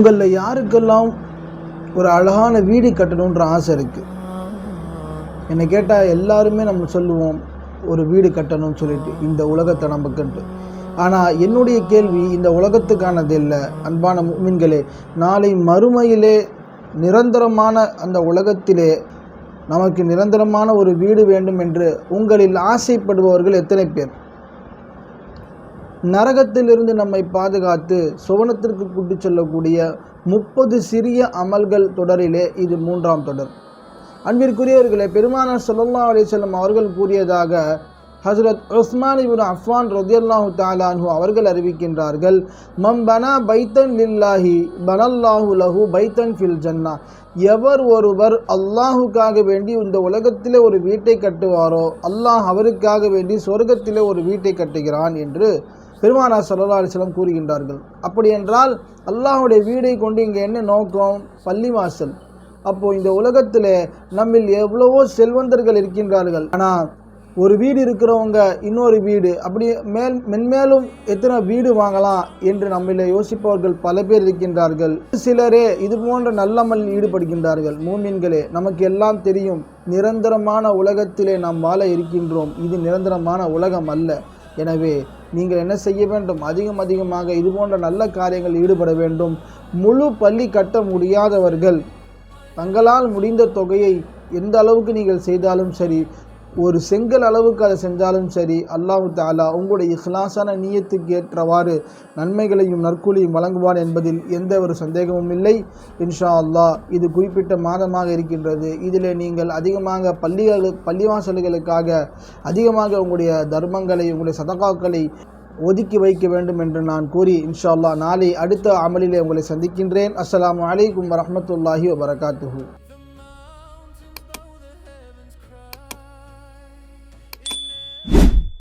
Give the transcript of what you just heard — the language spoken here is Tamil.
உங்களில் யாருக்கெல்லாம் ஒரு அழகான வீடு கட்டணுன்ற ஆசை இருக்குது? என்னை கேட்டால் எல்லாருமே நம்ம சொல்லுவோம் ஒரு வீடு கட்டணும்னு சொல்லிட்டு இந்த உலகத்தை நமக்குன்ட்டு. ஆனால் என்னுடைய கேள்வி இந்த உலகத்துக்கானது இல்லை. அன்பான முஃமின்களே, நாளை மறுமையிலே நிரந்தரமான அந்த உலகத்திலே நமக்கு நிரந்தரமான ஒரு வீடு வேண்டும் என்று உங்களில் ஆசைப்படுபவர்கள் எத்தனை பேர்? நரகத்திலிருந்து நம்மை பாதுகாத்து சுவனத்திற்கு கூட்டி செல்லக்கூடிய 30 சிறிய அமல்கள் தொடரிலே இது 3ஆம் தொடர். அன்பிற்குரியவர்களே, பெருமானார் ஸல்லல்லாஹு அலைஹி வஸல்லம் அவர்கள் கூறியதாக ஹஜ்ரத் உஸ்மான் இப்னு அஃபான் ரலியல்லாஹு தஆலா அன்ஹு அவர்கள் அறிவிக்கின்றார்கள், மம் பனா பைத்தன் லில்லாஹி பனல்லாஹு லஹு பைத்தன் ஃபில் ஜன்னா. எவர் ஒருவர் அல்லாஹுக்காக வேண்டி இந்த உலகத்திலே ஒரு வீட்டை கட்டுவாரோ, அல்லாஹ் அவருக்காக வேண்டி சொர்க்கத்திலே ஒரு வீட்டை கட்டுகிறான் என்று பெருமானார் ஸல்லல்லாஹு அலைஹி வஸல்லம் கூறுகின்றார்கள். அப்படி என்றால் அல்லாஹுடைய வீடை கொண்டு இங்கே என்ன நோக்கம்? பள்ளிவாசல். அப்போது இந்த உலகத்தில் நம்மில் எவ்வளவோ செல்வந்தர்கள் இருக்கின்றார்கள். ஆனால் ஒரு வீடு இருக்கிறவங்க இன்னொரு வீடு அப்படி மென்மேலும் எத்தனை வீடு வாங்கலாம் என்று நம்மள யோசிப்பவர்கள் பல பேர் இருக்கின்றார்கள். சிலரே இது போன்ற நல்லமல் ஈடுபடுகின்றார்கள். மூமின்களே, நமக்கு எல்லாம் தெரியும், நிரந்தரமான உலகத்திலே நாம் வாழ இருக்கின்றோம். இது நிரந்தரமான உலகம் அல்ல. எனவே நீங்கள் என்ன செய்ய வேண்டும்? அதிகமாக இது போன்ற நல்ல காரியங்கள் ஈடுபட வேண்டும். முழு பள்ளி கட்ட முடியாதவர்கள் தங்களால் முடிந்த தொகையை எந்த அளவுக்கு நீங்கள் செய்தாலும் சரி, ஒரு செங்கல் அளவுக்கு அதை செஞ்சாலும் சரி, அல்லாஹு தஆலா உங்களுடைய இஹ்லாஸான நியத்துக்கு ஏற்றவாறு நன்மைகளையும் நற்கூலியும் வழங்குவான் என்பதில் எந்த ஒரு சந்தேகமும் இல்லை. இன்ஷா அல்லாஹ் இது குறிப்பிட்ட மாதமாக இருக்கின்றது. இதில் நீங்கள் அதிகமாக பள்ளிவாசல்களுக்காக அதிகமாக உங்களுடைய தர்மங்களை, உங்களுடைய சதகாக்களை ஒதுக்கி வைக்க வேண்டும் என்று நான் கூறி இன்ஷா அல்லாஹ் நாளை அடுத்த அமலிலே உங்களை சந்திக்கின்றேன். அஸ்ஸலாமு அலைக்கும் வரஹ்மத்துல்லாஹி வபரகாத்துஹு.